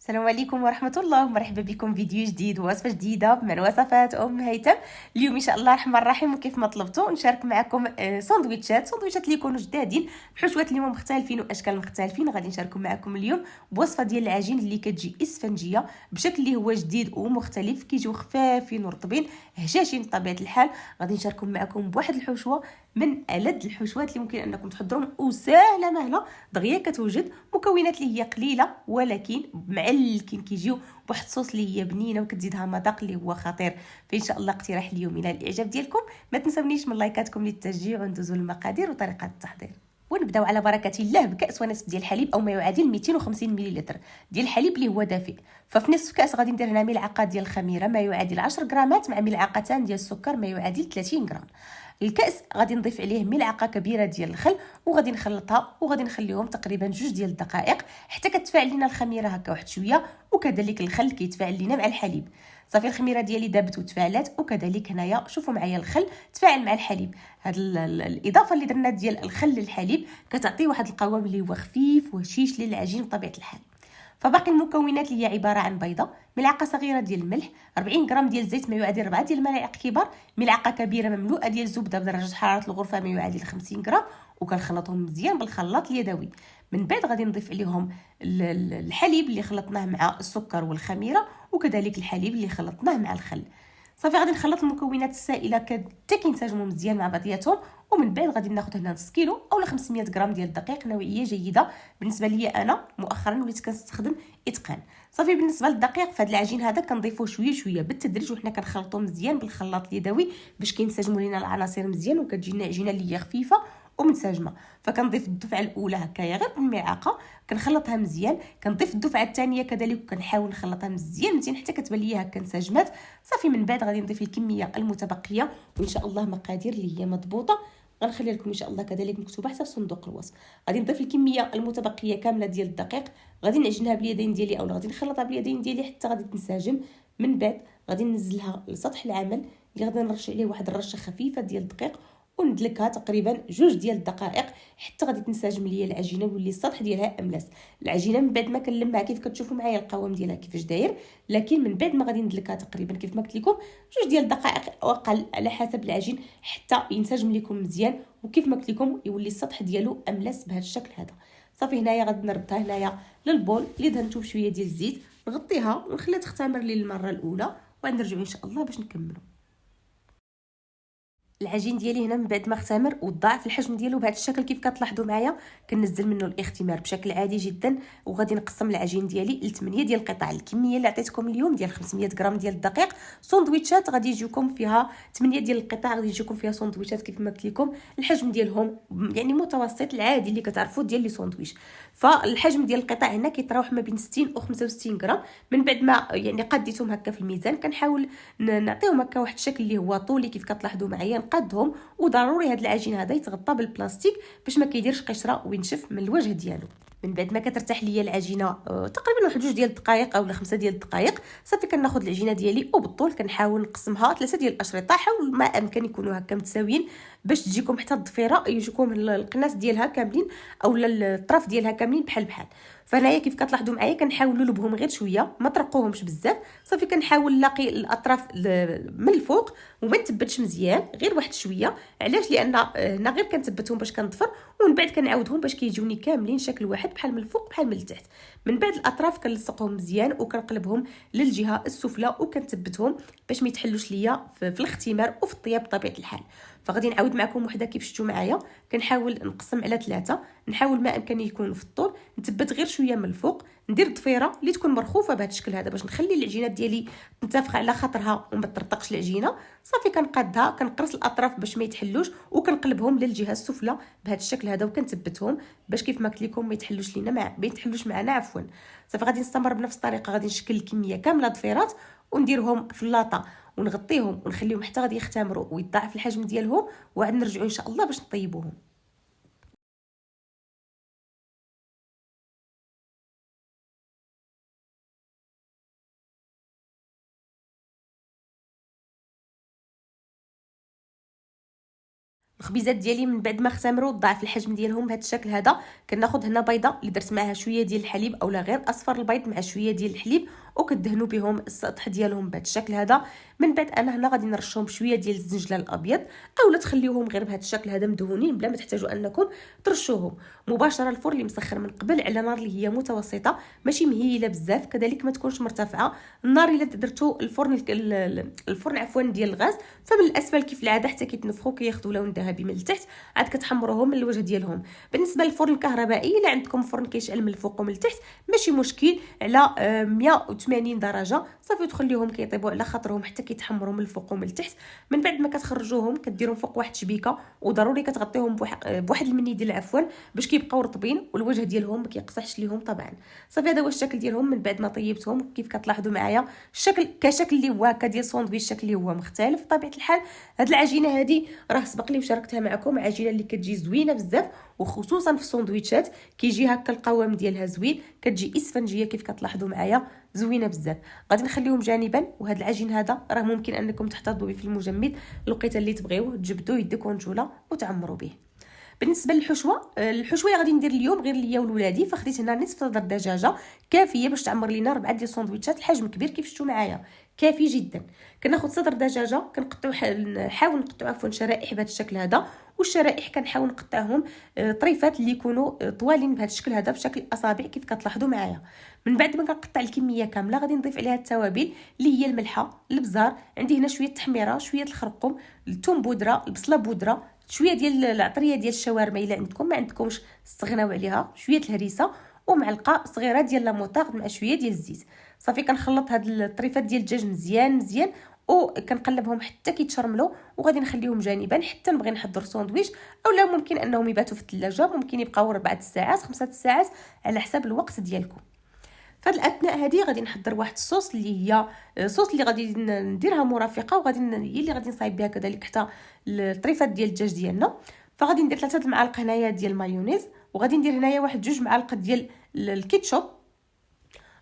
السلام عليكم ورحمة الله، ومرحبا بكم فيديو جديد ووصفة جديدة من وصفات أم هيثم. اليوم إن شاء الله الرحمن الرحيم وكيف ما طلبتوا نشارك معكم سندويتشات اللي يكونوا جدادين بحشوات اللي مختلفين وأشكال مختلفين. غادي نشاركوا معكم اليوم بوصفة ديال العجين اللي كتجي إسفنجية بشكل اللي هو جديد ومختلف، كيجيو خفافين ورطبين هشاشين بطبيعة الحال. غادي نشاركوا معكم بواحد الحشوة من ألذ الحشوات اللي ممكن أنكم تحضروهم وسهلة مهلة دغيا كتوجد. مكونات اللي هي قليلة ولكن معلكين كيجيو بواحد الصوص اللي هي بنينه وكتزيدها مذاق اللي هو خطير. فان شاء الله اقتراح اليوم الى الاعجاب ديالكم. ما تنسونيش من لايكاتكم للتشجيع، وندوزوا المقادير وطريقه التحضير. ونبداو على بركه الله بكاس ونصف ديال الحليب او ما يعادل 250 ملل ديال الحليب اللي هو دافئ. ففي نصف كاس غادي ندير هنا ملعقه ديال الخميره ما يعادل 10 غرامات مع ملعقتان ديال السكر ما يعادل 30 غرام. الكاس غادي نضيف عليه ملعقه كبيره ديال الخل وغادي نخلطها وغادي نخليهم تقريبا 2 ديال الدقائق حتى كتفاعل لينا الخميره هكا واحد شويه، وكذلك الخل كيتفاعل لينا مع الحليب. صافي الخميره ديالي دابت وتفاعلات، وكذلك هنايا شوفوا معايا الخل تفاعل مع الحليب. هاد الاضافه اللي درنا ديال الخل للحليب كتعطي واحد القوام اللي هو خفيف وهشيش للعجين بطبيعه الحال. فباقي المكونات اللي هي عباره عن بيضه، ملعقه صغيره ديال الملح، 40 غرام ديال الزيت ما يعادل 4 ديال الملاعق كبار، ملعقه كبيره مملوءه ديال الزبده بدرجه حراره الغرفه ما يعادل 50 غرام، وكنخلطهم مزيان بالخلاط اليدوي. من بعد غادي نضيف عليهم الحليب اللي خلطناه مع السكر والخميره، وكذلك الحليب اللي خلطناه مع الخل. صافي غادي نخلط المكونات السائله حتى كينسجموا مزيان مع بعضياتهم. ومن بعد غادي ناخذ هنا نص كيلو او 500 غرام ديال الدقيق نوعيه جيده. بالنسبه لي انا مؤخرا وليت كنستخدم اتقان. صافي بالنسبه للدقيق فهاد العجين هذا كنضيفوه شويه شويه بالتدريج، وحنا كنخلطوه مزيان بالخلاط اليدوي باش كينسجموا لينا العناصر مزيان وكتجي لنا عجينه اللي هي خفيفه ومنسجمه. فكنضيف الدفعه الاولى هكايا غير بالملعقه كنخلطها مزيان، كنضيف الدفعه الثانيه كذلك وكنحاول نخلطها مزيان مزيان حتى كتبان ليا هكا انسجمات. صافي من بعد غادي نضيف الكميه المتبقيه، وان شاء الله مقادير اللي هي مضبوطه غنخلي لكم ان شاء الله كذلك مكتوبه حتى في صندوق الوصف. غادي نضيف الكميه المتبقيه كامله ديال الدقيق، غادي نعجنها باليدين ديالي او غادي نخلطها باليدين ديالي حتى غادي تنسجم. من بعد غادي ننزلها لسطح العمل اللي غادي نرش عليه واحد الرشه خفيفه ديال الدقيق، وندلكها تقريبا 2 ديال الدقائق حتى غادي تنسجم ليا العجينه ويولي السطح ديالها املس. العجينه من بعد ما كنلمها كيف كتشوفوا معايا القوام ديالها كيفاش داير، لكن من بعد ما غادي ندلكها تقريبا كيف ما قلت لكم 2 ديال الدقائق او اقل على حسب العجين حتى ينسجم لكم مزيان، وكيف ما قلت لكم يولي السطح ديالو املس بهذا الشكل هذا. صافي هنايا غادي نردها هنايا للبول اللي دهنتو بشويه ديال الزيت، نغطيها ونخليها تختمر لي للمره الاولى، وغادي نرجعوا ان شاء الله باش نكملوا. العجين ديالي هنا من بعد ما اختمر وضاعف الحجم ديالو بهذا الشكل كيف كتلاحظوا معايا، كنزل منه الاختمار بشكل عادي جدا. وغادي نقسم العجين ديالي ل8 ديال القطع. الكميه اللي عطيتكم اليوم ديال 500 غرام ديال الدقيق سندويتشات غادي يجيكم فيها 8 ديال القطع، غادي يجيكم فيها سندويتشات كيف ما قلت لكم الحجم ديالهم يعني متوسط العادي اللي كتعرفوا ديال لي سندويش. فالحجم ديال القطع هنا كيتراوح ما بين 60 و 65 غرام. من بعد ما يعني قديتهم هكا في الميزان كنحاول نعطيهم هكا واحد الشكل اللي هو طولي كيف كتلاحظوا معايا نقدهم. وضروري هذا العجين هذا يتغطى بالبلاستيك باش ما كيديرش قشره وينشف من الوجه ديالو. من بعد ما كترتاح ليا العجينه تقريبا واحد 2 ديال الدقائق او 5 ديال الدقائق، صافي كناخذ العجينه ديالي وبالطول كنحاول نقسمها 3 ديال الاشرطه، حاول ما امكن يكونوا هكا متساويين باش تجيكم حتى الضفيره يجيكم القناص ديالها كاملين او الطرف ديالها كاملين بحال بحال. فهنايا كيف كتلاحظوا معايا كنحاول نلبهم غير شويه ما ترقوهمش بزاف. صافي كنحاول نلاقي الاطراف من الفوق وما نثبتش مزيان غير واحد شويه. علاش؟ لان هنا غير كنثبتهم باش كنضفر ومن بعد كنعاودهم باش كيجوني كاملين شكل واحد بحال من الفوق بحال من التحت. من بعد الاطراف كنلصقهم مزيان وكنقلبهم للجهه السفلى وكنثبتهم باش ما يتحلوش ليا في الاختمار وفي الطياب بطبيعه الحال. فغادي نعاود معكم وحده كيف شفتوا معايا كنحاول نقسم على 3، نحاول ما امكن يكون في الطول، نثبت غير شويه من الفوق، ندير ضفيره اللي تكون مرخوفه بهذا الشكل هذا باش نخلي العجينه ديالي تنتفخ على خاطرها وما ترتقش العجينه. صافي كنقادها كنقرص الاطراف باش ما يتحلوش وكنقلبهم للجهه السفلى بهذا الشكل هذا وكنثبتهم باش كيف ما قلت لكم ما يتحلوش لينا ما يتحلوش معنا عفوا. صافي غادي نستمر بنفس الطريقه، غادي نشكل الكميه كامله ضفيرات ونديرهم في اللاطه ونغطيهم ونخليهم حتى غادي يختمروا ويضاعف الحجم ديالهم، وعاد نرجعوا ان شاء الله باش نطيبوهم. الخبيزات ديالي من بعد ما اختمروا ضعف الحجم ديالهم بهذا الشكل هذا. كناخذ هنا بيضه اللي درت معها شويه ديال الحليب اولا غير اصفر البيض مع شويه ديال الحليب، وكدهنوا بهم السطح ديالهم بهذا الشكل هذا. من بعد انا هنا غادي نرشهم بشويه ديال الزنجلان الابيض، اولا تخليوهم غير بهذا الشكل هذا مدهونين بلا ما تحتاجوا انكم ترشوهم. مباشره الفرن اللي مسخر من قبل على نار اللي هي متوسطه ماشي مهيله بزاف، كذلك ما تكونش مرتفعه. النار الا درتو الفرن عفوا ديال الغاز فمن الاسفل كيف العاده حتى كيتنفخوا كياخذوا لون ذهبي من التحت، عاد كتحمروهم من الوجه ديالهم. بالنسبه للفرن الكهربائي الا عندكم فرن كيشعل من الفوق ومن التحت ماشي مشكل، على 180 درجه صافي تخليوهم كيطيبوا على خاطرهم حتى كيتحمروا من الفوق ومن التحت. من بعد ما كتخرجوهم كديرهم فوق واحد شبيكه، وضروري كتغطيهم بواحد المنيديل عفوا باش كيبقاو رطبين والوجه ديالهم ما كيقصحش ليهم طبعا. صافي هذا هو الشكل ديالهم من بعد ما طيبتهم. كيف كتلاحظوا معايا الشكل كشكل اللي هو هكا ديال ساندويتش، الشكل اللي هو مختلف بطبيعه الحال. هاد العجينه هذه راه سبق لي وشاركتها معكم، عجينه اللي كتجي زوينه بزاف، وخصوصا في الساندويتشات كيجي هكا القوام ديالها زوين، كتجي اسفنجيه كيف كتلاحظوا معايا زوينه بزاف. غادي نخليهم جانبا، وهذا العجين هذا راه ممكن انكم تحتفظوا به في المجمد الوقيته اللي تبغيوه، تجبدوه يديكم رجوله وتعمروا به. بالنسبه للحشوه، الحشوه غادي ندير اليوم غير ليا ولولادي، فخديت هنا نصف صدر دجاجه كافيه باش تعمر لينا 4 ديال الساندويتشات. الحجم كبير كيف شفتوا معايا كافي جدا. كناخذ صدر دجاجه نحاول نقطعوا عفوا شرائح بهذا الشكل هذا، والشرائح كنحاول نقطعهم طريفات اللي يكونوا طوالين بهذا الشكل هذا بشكل اصابع كيف كتلاحظوا معايا. من بعد ما كنقطع الكميه كامله غادي نضيف عليها التوابل اللي هي الملحه، البزار، عندي هنا شويه التحميره، شويه الخرقوم، الثوم بودره، البصله بودره، شويه ديال العطريه ديال الشاورما الا عندكم، ما عندكمش استغناو عليها، شويه الهريسه، ومعلقه صغيره ديال لاموطارد مع شويه ديال الزيت. صافي كنخلط هاد الطريفات ديال الدجاج مزيان مزيان وكنقلبهم حتى كيتشرملوا، وغادي نخليهم جانبا حتى نبغي نحضر ساندويتش. اولا ممكن انهم يباتوا في الثلاجه، ممكن يبقاو 4 ساعات 5 ساعات على حسب الوقت ديالكم. فهاد الاثناء هذه غادي نحضر واحد الصوص اللي هي صوص اللي غادي نديرها مرافقه، وغادي هي اللي غادي نصايب بها كذلك حتى الطريفات ديال الدجاج ديالنا. فغادي ندير 3 المعالق هنايا ديال المايونيز، وغادي ندير هنايا واحد 2 معالق ديال الكيتشوب،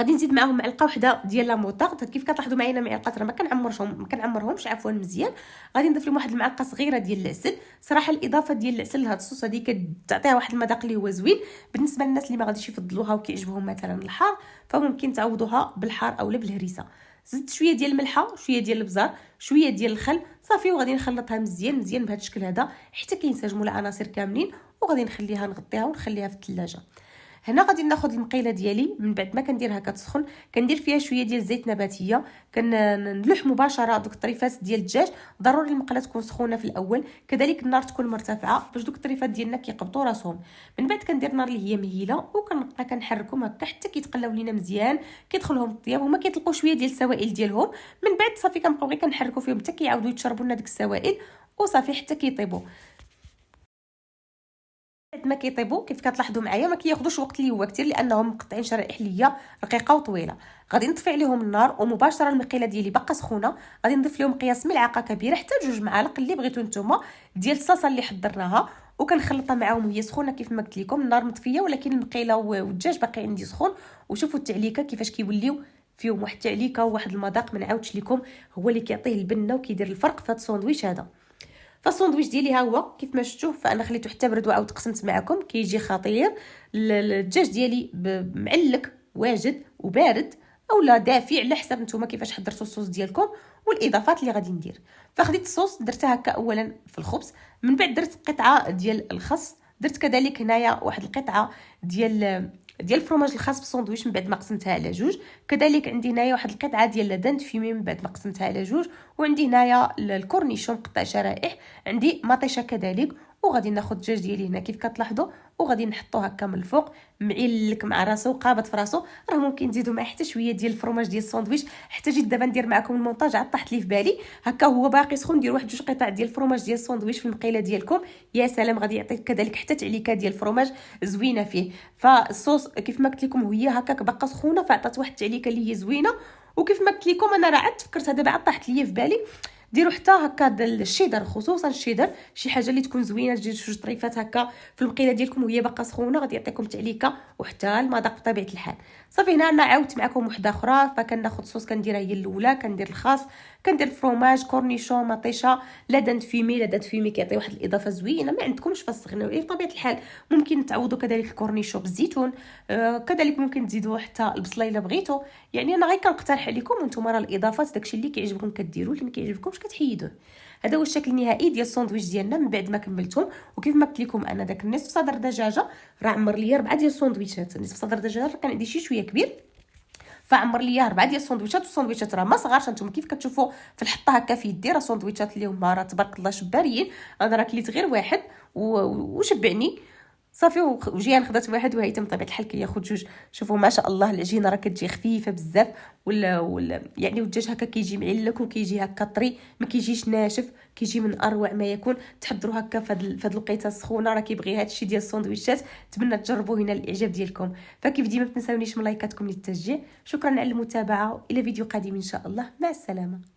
غادي نزيد معاهم معلقه واحده ديال لاموطارد. كيف كتلاحظوا معايا معلقات راه ما كنعمرهمش عفوا مزيان. غادي نضيف لهم واحد المعلقه صغيره ديال العسل. صراحه الاضافه ديال العسل لهاد الصوص هذه كتعطيها واحد المذاق اللي هو زوين. بالنسبه للناس اللي ما غاديش يفضلوها وكيعجبهم مثلا الحار فممكن تعوضوها بالحار اولا بالهريسه. زدت شويه ديال الملحه، شويه ديال البزار، شويه ديال الخل، صافي وغادي نخلطها مزيان مزيان بهذا الشكل هذا حتى كينسجموا العناصر كاملين، وغادي نخليها نغطيها ونخليها في الثلاجه. هنا غادي ناخذ المقيله ديالي، من بعد ما كنديرها كتسخن كندير فيها شويه ديال الزيت نباتيه، كنلوح مباشره دوك الطريفات ديال الدجاج. ضروري المقله تكون سخونه في الاول، كذلك النار تكون مرتفعه باش دوك الطريفات ديالنا كيقبطوا راسهم. من بعد كندير نار اللي هي مهيله وكنبقى كنحركهم هكا حتى كيتقلاو لينا مزيان، كيدخلهم الطياب هما كيطلقوا شويه ديال السوائل ديالهم. من بعد صافي كنبقاو غير كنحركوا فيهم حتى كيعاودوا يتشربوا لنا ديك السوائل وصافي حتى كيطيبوا. ما كيطيبوا كيف كتلاحظوا معايا ما كياخذوش وقت اللي هو كثير لانهم مقطعين شرائح ليا رقيقه وطويله. غادي نطفي عليهم النار ومباشره المقيله ديالي باقا سخونه غادي نضيف لهم قياس ملعقه كبيره حتى 2 معالق اللي بغيتو نتوما ديال الصلصه اللي حضرناها، وكنخلطها معاهم وهي سخونه كيف ما قلت لكم. النار مطفيه ولكن المقيله والدجاج باقي عندي سخون. وشوفوا التعليكه كيفاش كيوليو فيهم واحد التعليكه وواحد المذاق ما نعاودش لكم، هو اللي كيعطيه البنه وكيدير الفرق في هذا الساندويتش هذا. فالساندويتش ديالي ها هو كيف ما شفتوه، فانا خليته حتى برد وعاود قسمت معكم كيجي خطير. الدجاج ديالي معلك واجد وبارد اولا دافي على حسب نتوما كيفاش حضرتوا الصوص ديالكم والاضافات اللي غادي ندير. فخديت الصوص درتها هكا اولا في الخبز، من بعد درت قطعه ديال الخس، درت كذلك هنايا واحد القطعه ديال الفرماج الخاص بالساندويتش من بعد ما قسمتها على 2، كذلك عندي هنايا واحد القطعه ديال لادانت فيمي من بعد ما قسمتها على 2، وعندي هنايا الكورنيشون مقطع شرائح، عندي مطيشه كذلك. وغادي ناخذ الدجاج ديالي هنا كيف كتلاحظوا وغادي نحطوه هكا من الفوق معلك مع راسو قابط في راسو. راه ممكن تزيدوا معاه حتى شويه ديال الفرماج ديال الساندويتش. حتى جيت دابا ندير معكم المونتاج عاد طاحت لي في بالي هكا هو باقي سخون ندير واحد 2 قطع ديال الفرماج ديال الساندويتش في المقيله ديالكم. يا سلام غادي يعطيك كذلك حتى تعليكه ديال الفرماج زوينه فيه. فالصوص كيف ما قلت لكم هي هكاك باقا سخونه فعطات واحد التعليكه اللي هي زوينه. وكيف ما قلت لكم انا راه عاد فكرتها دابا عاد طاحت لي في بالي ديروا حتى هكا الشيدر، خصوصا الشيدر، شي حاجه اللي تكون زوينه، تجي جوج طريفات هكا في المقيله ديالكم وهي باقا سخونه، غادي يعطيكم تعليكه وحتى المذاق بطبيعه الحال. صافي هنا انا عاودت معكم وحده اخرى، فكناخذ صوص كنديرها هي الاولى، كندير الخاص، كندير الفرomاج، كورنيشون، مطيشه، لا دانت فيمي. لا دانت فيمي كيعطي واحد الاضافه زوينه، ما عندكمش فاستغناو عليه بطبيعه الحال. ممكن تعوضوا كذلك الكورنيشون بالزيتون، كذلك ممكن تزيدوا حتى البصله الا بغيتوا. يعني انا غير كنقترح عليكم وانتم راه الاضافات داكشي اللي كيعجبكم كديروه، اللي ما كيعجبكمش كتحيدوه. هذا هو الشكل النهائي ديال الساندويتش ديالنا من بعد ما كملتهم. وكيف ما قلت لكم انا داك النصف صدر دجاجه راه عمر ليا 4 ديال الساندويتشات. نصف صدر دجاجه كان عندي شويه كبير، فعمر ليا 4 ديال الساندويتشات. والساندويتشات راه ما صغارش، نتوما كيف كتشوفوا في الحطه هكا في يدي، راه ساندويتشات اللي هما راه تبارك الله شباريين. انا راه كليت غير واحد وشبعني صافي. وجيان خدات واحد، وهيثم بطبيعه الحال كياخذ جوج. شوفوا ما شاء الله العجينه راه كتجي خفيفه بزاف، ولا يعني الدجاج هكا كيجي معلك وكيجي هكا طري، ما كيجيش ناشف، كيجي من اروع ما يكون. تحضروا هكا في هاد الوقيته السخونه، راه كيبغي هادشي ديال الساندويتشات. نتمنى تجربوه هنا الاعجاب ديالكم. فكيف ديما ما تنساونيش من لايكاتكم للتشجيع. شكرا على المتابعه، الى فيديو قادم ان شاء الله، مع السلامه.